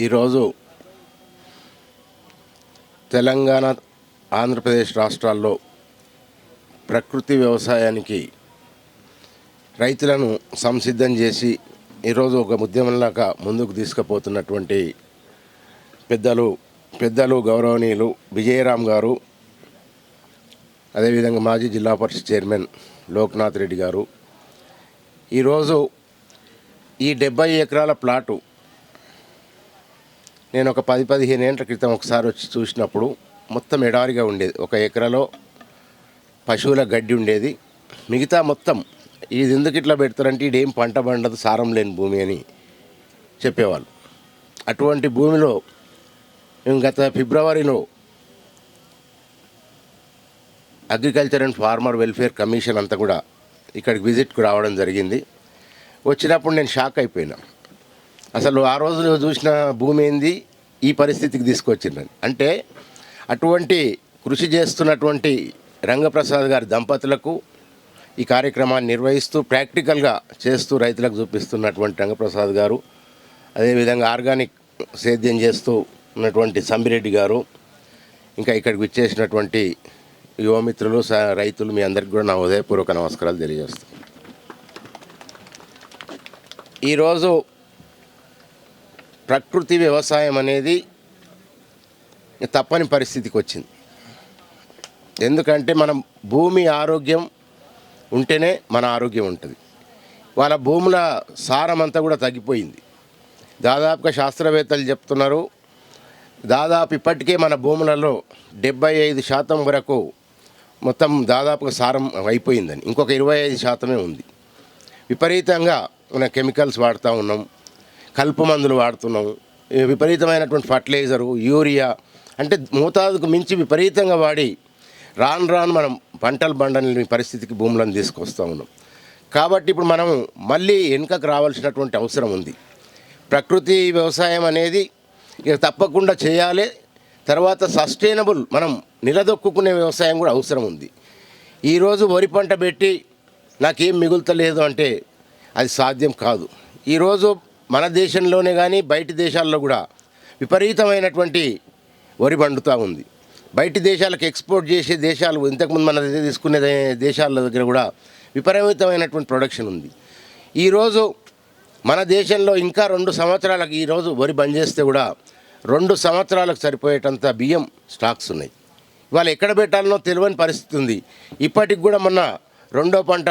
ఈరోజు తెలంగాణ, ఆంధ్రప్రదేశ్ రాష్ట్రాల్లో ప్రకృతి వ్యవసాయానికి రైతులను సంసిద్ధం చేసి ఈరోజు ఒక ఉద్యమంలాగా ముందుకు తీసుకుపోతున్నటువంటి పెద్దలు గౌరవనీయులు విజయరామ్ గారు, అదేవిధంగా మాజీ జిల్లా పరిషత్ చైర్మన్ లోక్నాథ్ రెడ్డి గారు ఈరోజు ఈ 70 ఎకరాల ప్లాటు నేను ఒక 10-15 ఏళ్ల క్రితం ఒకసారి వచ్చి చూసినప్పుడు మొత్తం ఎడారిగా ఉండేది. ఒక ఎకరాలో పశువుల గడ్డి ఉండేది, మిగతా మొత్తం ఇది ఎందుకు ఇట్లా పెడతారంటే ఇదేం పంట పండదు, సారం లేని భూమి అని చెప్పేవాళ్ళు. అటువంటి భూమిలో మేము గత ఫిబ్రవరిలో agriculture and farmer welfare commission అంతా కూడా ఇక్కడికి విజిట్కు రావడం జరిగింది. వచ్చినప్పుడు నేను షాక్ అయిపోయినా. అసలు ఆ రోజు చూసిన భూమి ఏంది ఈ పరిస్థితికి తీసుకొచ్చిందని. అంటే అటువంటి కృషి చేస్తున్నటువంటి రంగప్రసాద్ గారి దంపతులకు ఈ కార్యక్రమాన్ని నిర్వహిస్తూ ప్రాక్టికల్గా చేస్తూ రైతులకు చూపిస్తున్నటువంటి రంగప్రసాద్ గారు, అదేవిధంగా ఆర్గానిక్ సేద్యం చేస్తూ ఉన్నటువంటి సంబిరెడ్డి గారు, ఇంకా ఇక్కడికి విచ్చేసినటువంటి యువమిత్రులు, రైతులు, మీ అందరికీ కూడా నా హృదయపూర్వక నమస్కారాలు తెలియజేస్తాను. ఈరోజు ప్రకృతి వ్యవసాయం అనేది తప్పని పరిస్థితికి వచ్చింది. ఎందుకంటే మనం భూమి ఆరోగ్యం ఉంటేనే మన ఆరోగ్యం ఉంటుంది. వాళ్ళ భూముల సారం అంతా కూడా తగ్గిపోయింది. దాదాపుగా శాస్త్రవేత్తలు చెప్తున్నారు, దాదాపు ఇప్పటికే మన భూములలో 75% వరకు మొత్తం దాదాపుగా సారం అయిపోయిందని, ఇంకొక 25% ఉంది. విపరీతంగా మనం కెమికల్స్ వాడుతూ ఉన్నాం, కలుపు మందులు వాడుతున్నాం, విపరీతమైనటువంటి ఫర్టిలైజరు, యూరియా అంటే మోతాదుకు మించి విపరీతంగా వాడి రాను మనం పంటలు పండని పరిస్థితికి భూములను తీసుకొస్తూ ఉన్నాం. కాబట్టి ఇప్పుడు మనం మళ్ళీ వెనుకకు రావాల్సినటువంటి అవసరం ఉంది. ప్రకృతి వ్యవసాయం అనేది ఇక తప్పకుండా చేయాలి. తర్వాత సస్టైనబుల్ మనం నిలదొక్కునే వ్యవసాయం కూడా అవసరం ఉంది. ఈరోజు వరి పంట పెట్టి నాకేం మిగులుతలేదు అంటే అది సాధ్యం కాదు. ఈరోజు మన దేశంలోనే కానీ బయటి దేశాల్లో కూడా విపరీతమైనటువంటి వరి పండుతూ ఉంది. బయటి దేశాలకు ఎక్స్పోర్ట్ చేసే దేశాలు, ఇంతకుముందు మన దగ్గర తీసుకునే దేశాల దగ్గర కూడా విపరీతమైనటువంటి ప్రొడక్షన్ ఉంది. ఈరోజు మన దేశంలో ఇంకా 2 సంవత్సరాలకు, ఈరోజు వరి బంద్ చేస్తే కూడా 2 సంవత్సరాలకు సరిపోయేటంత బియ్యం స్టాక్స్ ఉన్నాయి. ఇవాళ ఎక్కడ పెట్టాలనో తెలియని పరిస్థితి ఉంది. ఇప్పటికి కూడా మొన్న 2వ పంట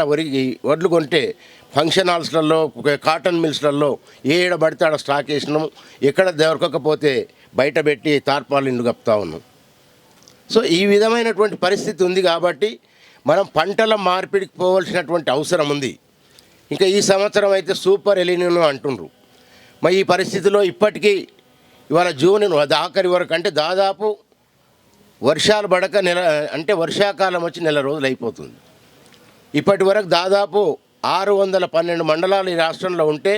వడ్లు కొంటే ఫంక్షన్ హాల్స్లలో, కాటన్ మిల్స్లలో ఏడ పడితే ఆడ స్టాక్ వేసినాము. ఎక్కడ దొరకకపోతే బయట పెట్టి తార్పాలిన్లు కప్పుతా ఉన్నాం. సో ఈ విధమైనటువంటి పరిస్థితి ఉంది. కాబట్టి మనం పంటల మార్పిడికి పోవాల్సినటువంటి అవసరం ఉంది. ఇంకా ఈ సంవత్సరం అయితే సూపర్ ఎలినినో అంటుండ్రు. మరి ఈ పరిస్థితిలో ఇప్పటికీ ఇవాళ జూన్ ఆఖరి వరకు అంటే దాదాపు వర్షాలు పడక అంటే వర్షాకాలం వచ్చి నెల రోజులు అయిపోతుంది. ఇప్పటి వరకు దాదాపు 612 మండలాలు ఈ రాష్ట్రంలో ఉంటే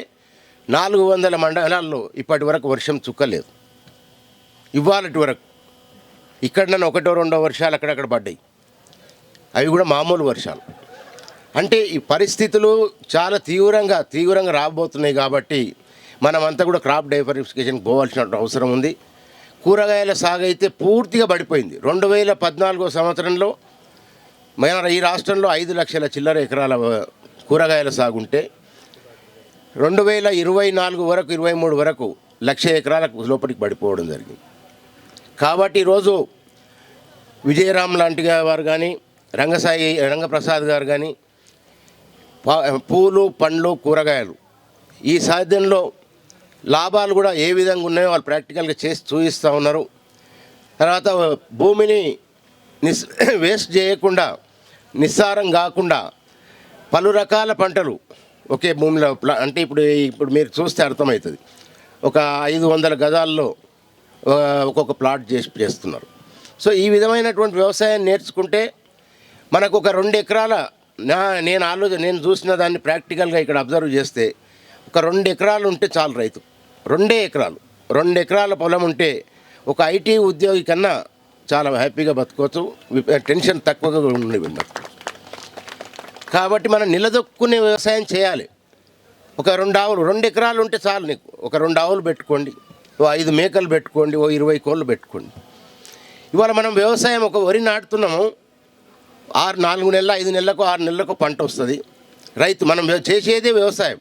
400 మండలాల్లో ఇప్పటి వరకు వర్షం చుక్కలేదు. ఇవాళటి వరకు ఇక్కడ నన్ను 1-2 వర్షాలు అక్కడక్కడ పడ్డాయి, అవి కూడా మామూలు వర్షాలు. అంటే ఈ పరిస్థితులు చాలా తీవ్రంగా రాబోతున్నాయి. కాబట్టి మనమంతా కూడా క్రాప్ డైవర్సిఫికేషన్కి పోవాల్సిన అవసరం ఉంది. కూరగాయల సాగు అయితే పూర్తిగా పడిపోయింది. 2014 సంవత్సరంలో మన ఈ రాష్ట్రంలో 5 లక్షల చిల్లర ఎకరాల కూరగాయల సాగు ఉంటే 2024 వరకు 23 వరకు 1,00,000 ఎకరాలకు లోపలికి పడిపోవడం జరిగింది. కాబట్టి ఈరోజు విజయరామ్ లాంటి వారు కానీ, రంగప్రసాద్ గారు కానీ పూలు, పండ్లు, కూరగాయలు ఈ సాధ్యంలో లాభాలు కూడా ఏ విధంగా ఉన్నాయో వాళ్ళు ప్రాక్టికల్గా చేసి చూపిస్తూ ఉన్నారు. తర్వాత భూమిని వేస్ట్ చేయకుండా, నిస్సారం కాకుండా పలు రకాల పంటలు ఒకే భూమిలో అంటే ఇప్పుడు మీరు చూస్తే అర్థమవుతుంది. ఒక 500 గజాల్లో ఒక్కొక్క ప్లాట్ చేస్తున్నారు. సో ఈ విధమైనటువంటి వ్యవసాయం నేర్చుకుంటే మనకు ఒక 2 ఎకరాల నేను చూసిన దాన్ని ప్రాక్టికల్గా ఇక్కడ అబ్జర్వ్ చేస్తే ఒక 2 ఎకరాలు ఉంటే చాలు రైతు. 2 ఎకరాల పొలం ఉంటే ఒక ఐటీ ఉద్యోగి కన్నా చాలా హ్యాపీగా బతుకోవచ్చు, టెన్షన్ తక్కువగా ఉండి బతుకోవచ్చు. కాబట్టి మనం నిలదొక్కునే వ్యవసాయం చేయాలి. ఒక 2 ఆవులు 2 ఎకరాలు ఉంటే చాలు, నీకు ఒక 2 ఆవులు పెట్టుకోండి. ఓ 5 మేకలు పెట్టుకోండి, ఓ 20 కోళ్ళు పెట్టుకోండి. ఇవాళ మనం వ్యవసాయం ఒక వరి నాటుతున్నాము, 4 నెలల 5 నెలలకు 6 నెలలకు పంట వస్తుంది. రైతు మనం చేసేదే వ్యవసాయం.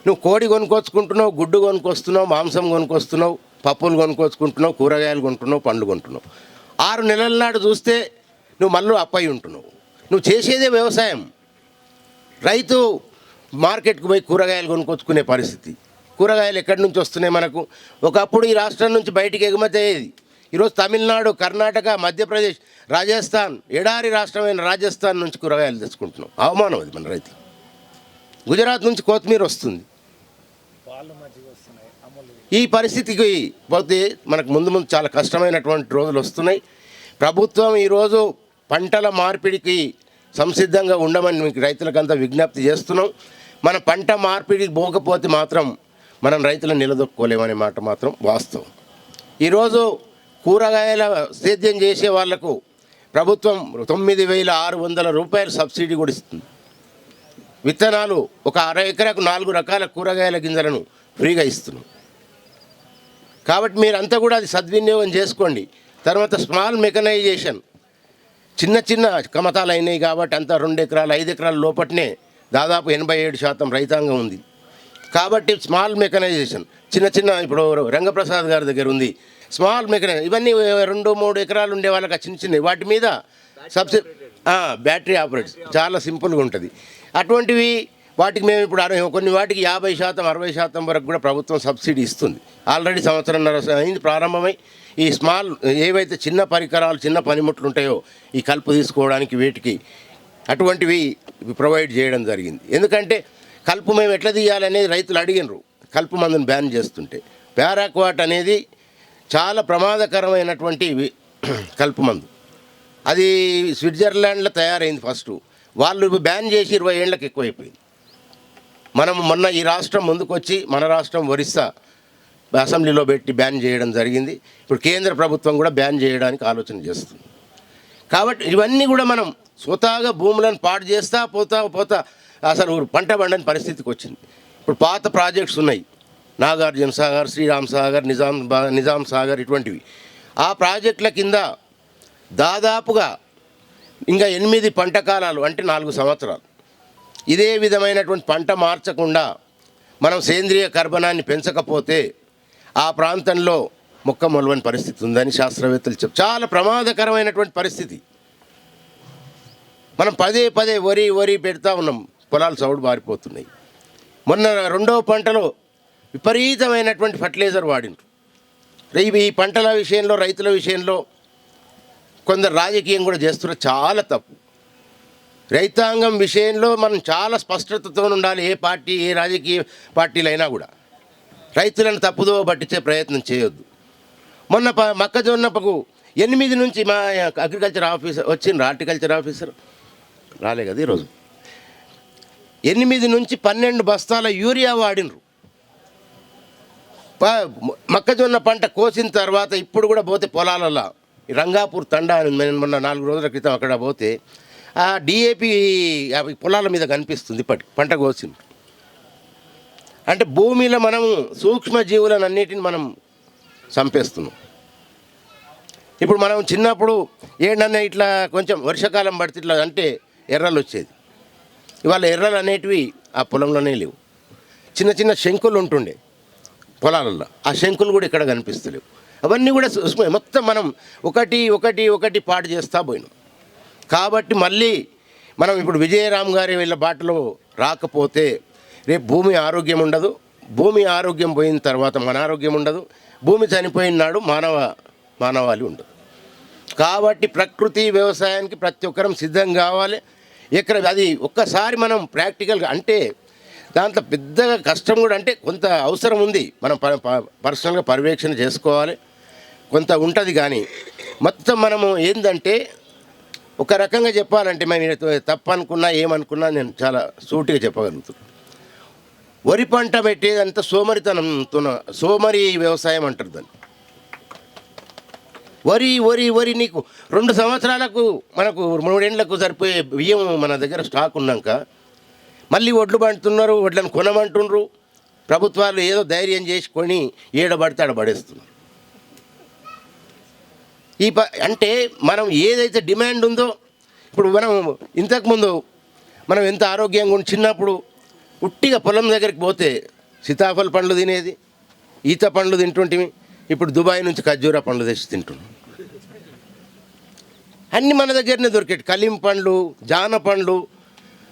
నువ్వు కోడి కొనుక్కొచ్చుకుంటున్నావు, గుడ్డు కొనుక్కొస్తున్నావు, మాంసం కొనుక్కొస్తున్నావు, పప్పులు కొనుక్కొచ్చుకుంటున్నావు, కూరగాయలు కొంటున్నావు, పండ్లు కొంటున్నావు. 6 నెలల నాడు చూస్తే నువ్వు మళ్ళీ అప్పయి ఉంటున్నావు. నువ్వు చేసేదే వ్యవసాయం. రైతు మార్కెట్కు పోయి కూరగాయలు కొనుక్కొచ్చుకునే పరిస్థితి. కూరగాయలు ఎక్కడి నుంచి వస్తున్నాయి మనకు? ఒకప్పుడు ఈ రాష్ట్రం నుంచి బయటికి ఎగుమతి అయ్యేది. ఈరోజు తమిళనాడు, కర్ణాటక, మధ్యప్రదేశ్, రాజస్థాన్, ఎడారి రాష్ట్రమైన రాజస్థాన్ నుంచి కూరగాయలు తెచ్చుకుంటున్నాం. అవమానం అది మన రైతు. గుజరాత్ నుంచి కొత్తిమీర వస్తుంది. ఈ పరిస్థితికి పోతే మనకు ముందు ముందు చాలా కష్టమైనటువంటి రోజులు వస్తున్నాయి. ప్రభుత్వం ఈరోజు పంటల మార్పిడికి సంసిద్ధంగా ఉండమని మీకు రైతులకంతా విజ్ఞప్తి చేస్తున్నాం. మన పంట మార్పిడికి పోకపోతే మాత్రం మనం రైతులను నిలదొక్కుకోలేమనే మాట మాత్రం వాస్తవం. ఈరోజు కూరగాయల సేద్యం చేసే వాళ్లకు ప్రభుత్వం 9,600 రూపాయలు సబ్సిడీ కూడా ఇస్తుంది. విత్తనాలు ఒక అర ఎకరాకు 4 రకాల కూరగాయల గింజలను ఫ్రీగా ఇస్తున్నాం. కాబట్టి మీరంతా కూడా అది సద్వినియోగం చేసుకోండి. తర్వాత స్మాల్ మెకనైజేషన్, చిన్న చిన్న కమతాలు అయినాయి కాబట్టి అంతా 2 ఎకరాలు 5 ఎకరాల లోపట్నే దాదాపు 87% రైతాంగం ఉంది. కాబట్టి స్మాల్ మెకనైజేషన్ చిన్న చిన్న, ఇప్పుడు రంగప్రసాద్ గారి దగ్గర ఉంది స్మాల్ మెకనైజేషన్. ఇవన్నీ 2-3 ఎకరాలు ఉండే వాళ్ళకి చిన్న చిన్నవి, వాటి మీద సబ్సిడీ, బ్యాటరీ ఆపరేట్ చాలా సింపుల్గా ఉంటుంది. అటువంటివి వాటికి మేము ఇప్పుడు కొన్ని వాటికి 50% 60% వరకు కూడా ప్రభుత్వం సబ్సిడీ ఇస్తుంది. ఆల్రెడీ సంవత్సరంన్నర అయింది ప్రారంభమై. ఈ స్మాల్ ఏవైతే చిన్న పరికరాలు, చిన్న పనిముట్లు ఉంటాయో ఈ కలుపు తీసుకోవడానికి వీటికి అటువంటివి ప్రొవైడ్ చేయడం జరిగింది. ఎందుకంటే కలుపు మేము ఎట్లా తీయాలనేది రైతులు అడిగినరు. కలుపు మందుని బ్యాన్ చేస్తుంటే పారాక్వాట్ అనేది చాలా ప్రమాదకరమైనటువంటి కలుపు మందు. అది స్విట్జర్లాండ్లో తయారైంది ఫస్ట్. వాళ్ళు బ్యాన్ చేసి 20 ఏళ్ళకి ఎక్కువైపోయింది. మనం మొన్న ఈ రాష్ట్రం ముందుకొచ్చి మన రాష్ట్రం ఒరిస్సా అసెంబ్లీలో పెట్టి బ్యాన్ చేయడం జరిగింది. ఇప్పుడు కేంద్ర ప్రభుత్వం కూడా బ్యాన్ చేయడానికి ఆలోచన చేస్తుంది. కాబట్టి ఇవన్నీ కూడా మనం స్వతహాగా భూములను పాడు చేస్తా పోతా అసలు పంట పండని పరిస్థితికి వచ్చింది. ఇప్పుడు పాత ప్రాజెక్ట్స్ ఉన్నాయి, నాగార్జున సాగర్, శ్రీరామ్ సాగర్, నిజాం సాగర్, ఇటువంటివి. ఆ ప్రాజెక్టుల కింద దాదాపుగా ఇంకా 8 పంట కాలాలు అంటే 4 సంవత్సరాలు ఇదే విధమైనటువంటి పంట మార్చకుండా మనం సేంద్రియ కర్బనాన్ని పెంచకపోతే ఆ ప్రాంతంలో మొక్క మొలవని పరిస్థితి ఉందని శాస్త్రవేత్తలు చాలా ప్రమాదకరమైనటువంటి పరిస్థితి. మనం పదే వరి పెడతా ఉన్నాం, పొలాలు చౌడు బారిపోతున్నాయి. మొన్న 2వ పంటలో విపరీతమైనటువంటి ఫర్టిలైజర్ వాడినారు. ఈ పంటల విషయంలో, రైతుల విషయంలో కొందరు రాజకీయం కూడా చేస్తున్నారు, చాలా తప్పు. రైతాంగం విషయంలో మనం చాలా స్పష్టతతో ఉండాలి. ఏ పార్టీ, ఏ రాజకీయ పార్టీలైనా కూడా రైతులను తప్పుదో పట్టించే ప్రయత్నం చేయొద్దు. మొన్న మొక్కజొన్నకు 8 నుంచి మా అగ్రికల్చర్ ఆఫీసర్ వచ్చిండ్రు, హార్టికల్చర్ ఆఫీసర్ రాలే కదా ఈరోజు. 8 నుంచి 12 బస్తాల యూరియా వాడినరు. మొక్కజొన్న పంట కోసిన తర్వాత ఇప్పుడు కూడా పోతే పొలాలలో రంగాపూర్ తండా అని మొన్న 4 రోజుల క్రితం అక్కడ పోతే ఆ డిఏపి పొలాల మీద కనిపిస్తుంది. ఇప్పటికి పంట కోసింది. అంటే భూమిలో మనము సూక్ష్మజీవులను అన్నిటిని మనం చంపేస్తున్నాం. ఇప్పుడు మనం చిన్నప్పుడు ఏంటన్నా ఇట్లా కొంచెం వర్షాకాలం పడితే ఇట్లా అంటే ఎర్రలు వచ్చేది. ఇవాళ ఎర్రలు అనేటివి ఆ పొలంలోనే లేవు. చిన్న చిన్న శంకులు ఉంటుండే పొలాలలో, ఆ శంకులు కూడా ఇక్కడ కనిపిస్తలేవు. అవన్నీ కూడా మొత్తం మనం ఒకటి పాటు చేస్తూ పోయినాం. కాబట్టి మళ్ళీ మనం ఇప్పుడు విజయరామ్ గారి వీళ్ళ బాటలో రాకపోతే రేపు భూమి ఆరోగ్యం ఉండదు. భూమి ఆరోగ్యం పోయిన తర్వాత మన ఆరోగ్యం ఉండదు. భూమి చనిపోయిన నాడు మానవాళి ఉండదు. కాబట్టి ప్రకృతి వ్యవసాయానికి ప్రతి ఒక్కరం సిద్ధం కావాలి. అది ఒక్కసారి మనం ప్రాక్టికల్గా అంటే దాంట్లో పెద్దగా కష్టం కూడా అంటే కొంత అవసరం ఉంది. మనం పర్సనల్గా పర్యవేక్షణ చేసుకోవాలి, కొంత ఉంటుంది. కానీ మొత్తం మనము ఏంటంటే ఒక రకంగా చెప్పాలంటే మేము తప్పు అనుకున్నా ఏమనుకున్నా నేను చాలా సూటిగా చెప్పగలుగుతున్నాను. వరి పంట పెట్టేదంతా సోమరి వ్యవసాయం అంటారు దాన్ని. వరి నీకు 2 సంవత్సరాలకు మనకు 3 ఏళ్ళకు సరిపోయే బియ్యం మన దగ్గర స్టాక్ ఉన్నాక మళ్ళీ వడ్లు పండుతున్నారు, వడ్లను కొనమంటున్నారు. ప్రభుత్వాలు ఏదో ధైర్యం చేసుకొని ఏడబడితే ఆడ పడేస్తున్నారు. అంటే మనం ఏదైతే డిమాండ్ ఉందో, ఇప్పుడు మనం ఇంతకుముందు మనం ఎంత ఆరోగ్యంగా ఉండి చిన్నప్పుడు ఉట్టిగా పొలం దగ్గరికి పోతే సీతాఫల పండ్లు తినేది, ఈత పండ్లు తింటుంటివి. ఇప్పుడు దుబాయ్ నుంచి ఖర్జూరా పండ్లు తెచ్చి తింటున్నాం. అన్నీ మన దగ్గరనే దొరికేటి. కలీం పండ్లు, జాన పండ్లు,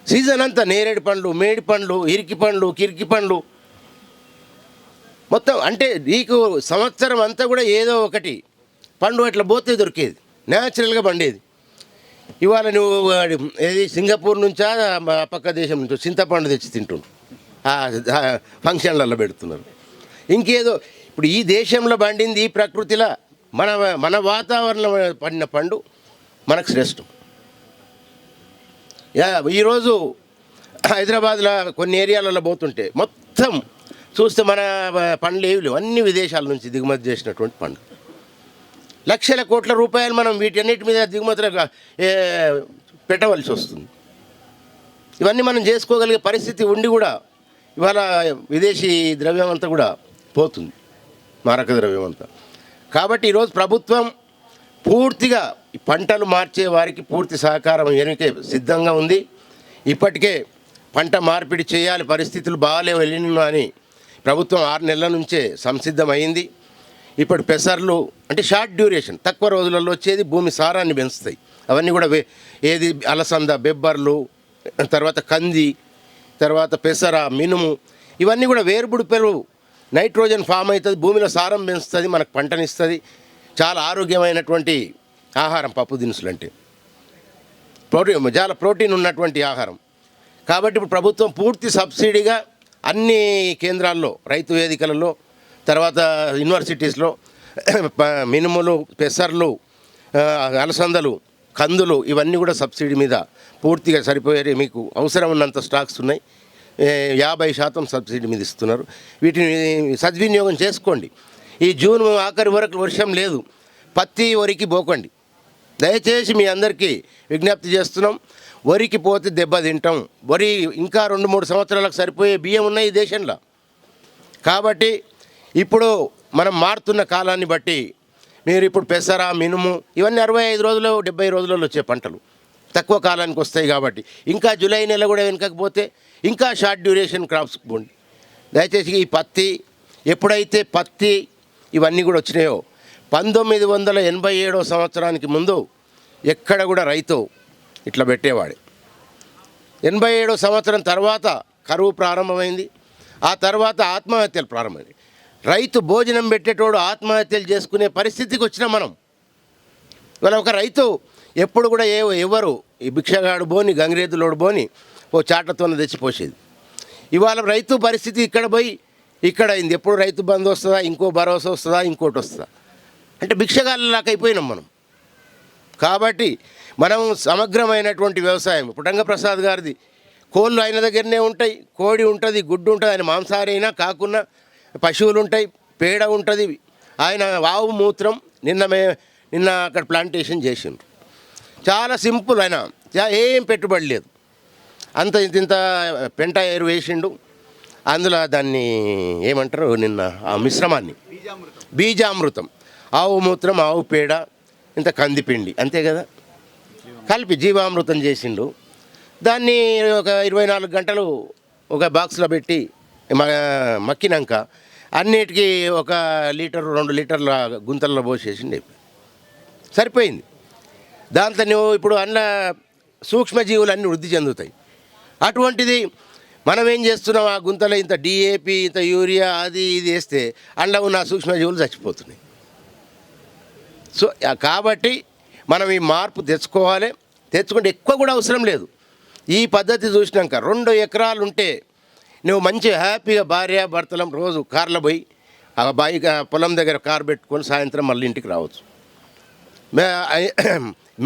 సీజన్ అంతా నేరేడు పండ్లు, మేడి పండ్లు, ఇరికి పండ్లు, కిరికి పండ్లు, మొత్తం అంటే నీకు సంవత్సరం అంతా కూడా ఏదో ఒకటి పండు అట్లా పోతే దొరికేది, న్యాచురల్గా పండేది. ఇవాళ నువ్వు ఏది సింగపూర్ నుంచా పక్క దేశం నుంచో చింతపండు తెచ్చి తింటుండు, ఫంక్షన్లలో పెడుతున్నారు. ఇంకేదో ఇప్పుడు ఈ దేశంలో పండింది ఈ ప్రకృతిలో మన మన వాతావరణంలో పండిన పండు మనకు శ్రేష్టం. ఈరోజు హైదరాబాద్లో కొన్ని ఏరియాలలో పోతుంటే మొత్తం చూస్తే మన పండ్లు ఏవి లేవు, అన్ని విదేశాల నుంచి దిగుమతి చేసినటువంటి పండ్లు. లక్షల కోట్ల రూపాయలు మనం వీటన్నిటి మీద దిగుమతులుగా పెట్టవలసి వస్తుంది. ఇవన్నీ మనం చేసుకోగలిగే పరిస్థితి ఉండి కూడా ఇవాళ విదేశీ ద్రవ్యం అంతా కూడా పోతుంది, మారక ద్రవ్యం అంతా. కాబట్టి ఈరోజు ప్రభుత్వం పూర్తిగా పంటలు మార్చే వారికి పూర్తి సహకారం ఎన్నికే సిద్ధంగా ఉంది. ఇప్పటికే పంట మార్పిడి చేయాలి, పరిస్థితులు బాగాలేవు వెళ్ళిన అని ప్రభుత్వం 6 నెలల నుంచే సంసిద్ధమైంది. ఇప్పుడు పెసర్లు అంటే షార్ట్ డ్యూరేషన్, తక్కువ రోజులలో వచ్చేది, భూమి సారాన్ని పెంచుతాయి. అవన్నీ కూడా ఏది అలసంద, బెబ్బర్లు, తర్వాత కంది, తర్వాత పెసర, మినుము, ఇవన్నీ కూడా వేరుబుడిపెలు, నైట్రోజన్ ఫామ్ అవుతుంది, భూమిలో సారం పెంచుతుంది, మనకు పంటనిస్తుంది. చాలా ఆరోగ్యమైనటువంటి ఆహారం పప్పు దినుసులు అంటే చాలా ప్రోటీన్ ఉన్నటువంటి ఆహారం. కాబట్టి ఇప్పుడు ప్రభుత్వం పూర్తి సబ్సిడీగా అన్ని కేంద్రాల్లో, రైతు వేదికలలో, తర్వాత యూనివర్సిటీస్లో మినుములు, పెసర్లు, అలసందలు, కందులు ఇవన్నీ కూడా సబ్సిడీ మీద పూర్తిగా సరిపోయే, మీకు అవసరం ఉన్నంత స్టాక్స్ ఉన్నాయి, 50% సబ్సిడీ మీద ఇస్తున్నారు. వీటిని సద్వినియోగం చేసుకోండి. ఈ జూన్ ఆఖరి వరకు వర్షం లేదు, పత్తి వరికి పోకండి. దయచేసి మీ అందరికీ విజ్ఞప్తి చేస్తున్నాం. వరికి పోతే దెబ్బ తింటాం. వరి ఇంకా 2-3 సంవత్సరాలకు సరిపోయే బియ్యం ఉన్నాయి ఈ దేశంలో. కాబట్టి ఇప్పుడు మనం మారుతున్న కాలాన్ని బట్టి మీరు ఇప్పుడు పెసర, మినుము ఇవన్నీ 65 రోజులు 70 రోజులలో వచ్చే పంటలు తక్కువ కాలానికి వస్తాయి. కాబట్టి ఇంకా జూలై నెల కూడా వెనకపోతే ఇంకా షార్ట్ డ్యూరేషన్ క్రాప్స్ పోండి. దయచేసి ఈ పత్తి, ఎప్పుడైతే పత్తి ఇవన్నీ కూడా వచ్చినాయో 1987 సంవత్సరానికి ముందు ఎక్కడ కూడా రైతు ఇట్లా పెట్టేవాడు. 87 సంవత్సరం తర్వాత కరువు ప్రారంభమైంది. ఆ తర్వాత ఆత్మహత్యలు ప్రారంభమైంది. రైతు భోజనం పెట్టేటోడు ఆత్మహత్యలు చేసుకునే పరిస్థితికి వచ్చినాం మనం. ఇవాళ ఒక రైతు ఎప్పుడు కూడా ఎవరు ఈ భిక్షగాడు బోని, గంగిరెద్దులోడు బోని ఓ చాటతో తెచ్చిపోసేది. ఇవాళ రైతు పరిస్థితి ఇక్కడ పోయి ఇక్కడ అయింది. ఎప్పుడు రైతు బంధు వస్తుందా, ఇంకో భరోసా వస్తుందా, ఇంకోటి వస్తుందా అంటే భిక్షగాళ్ళలాగా అయిపోయినాం మనం. కాబట్టి మనం సమగ్రమైనటువంటి వ్యవసాయం, ఇప్పుడు రంగప్రసాద్ గారిది కోళ్ళు ఆయన దగ్గరనే ఉంటాయి, కోడి ఉంటుంది, గుడ్డు ఉంటుంది, ఆయన మాంసాహారి అయినా కాకున్నా పశువులు ఉంటాయి, పేడ ఉంటుంది. ఆయన ఆవు మూత్రం నిన్న అక్కడ ప్లాంటేషన్ చేసిండ్రు. చాలా సింపుల్, ఆయన ఏం పెట్టుబడి లేదు, అంత ఇంత పెంట ఎరువు వేసిండు. అందులో దాన్ని ఏమంటారు, నిన్న ఆ మిశ్రమాన్ని బీజామృతం, ఆవు మూత్రం, ఆవు పేడ, ఇంత కందిపిండి, అంతే కదా, కలిపి జీవామృతం చేసిండు. దాన్ని ఒక 24 గంటలు ఒక బాక్స్లో పెట్టి మక్కినాక అన్నిటికీ 1 లీటరు 2 లీటర్ల గుంతల్లో పోసేసిండి, సరిపోయింది. దాంతో నువ్వు ఇప్పుడు అందులో సూక్ష్మజీవులు అన్నీ వృద్ధి చెందుతాయి. అటువంటిది మనం ఏం చేస్తున్నాం, ఆ గుంతలో ఇంత డిఏపి, ఇంత యూరియా, అది ఇది వేస్తే అందులో ఉన్న సూక్ష్మజీవులు చచ్చిపోతున్నాయి. సో కాబట్టి మనం ఈ మార్పు తెచ్చుకుంటే ఎక్కువ కూడా అవసరం లేదు. ఈ పద్ధతి చూసినాక 2 ఎకరాలు ఉంటే నువ్వు మంచి హ్యాపీగా భార్య భర్తలం రోజు కార్లో పోయి ఆ బాయిగా పొలం దగ్గర కారు పెట్టుకొని సాయంత్రం మళ్ళీ ఇంటికి రావచ్చు.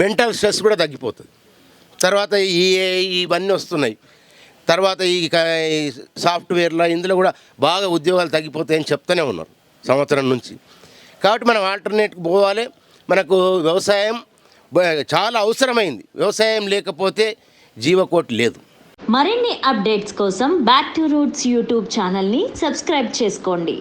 మెంటల్ స్ట్రెస్ కూడా తగ్గిపోతుంది. తర్వాత ఇవన్నీ వస్తున్నాయి. తర్వాత ఈ సాఫ్ట్వేర్లో ఇందులో కూడా బాగా ఉద్యోగాలు తగ్గిపోతాయని చెప్తూనే ఉన్నారు సంవత్సరం నుంచి. కాబట్టి మనం ఆల్టర్నేట్కి పోవాలి. మనకు వ్యవసాయం చాలా అవసరమైంది. వ్యవసాయం లేకపోతే జీవకోటి లేదు. మరిన్ని అప్డేట్స్ కోసం బ్యాక్ టు రూట్స్ యూట్యూబ్ ఛానల్ని సబ్స్క్రైబ్ చేసుకోండి.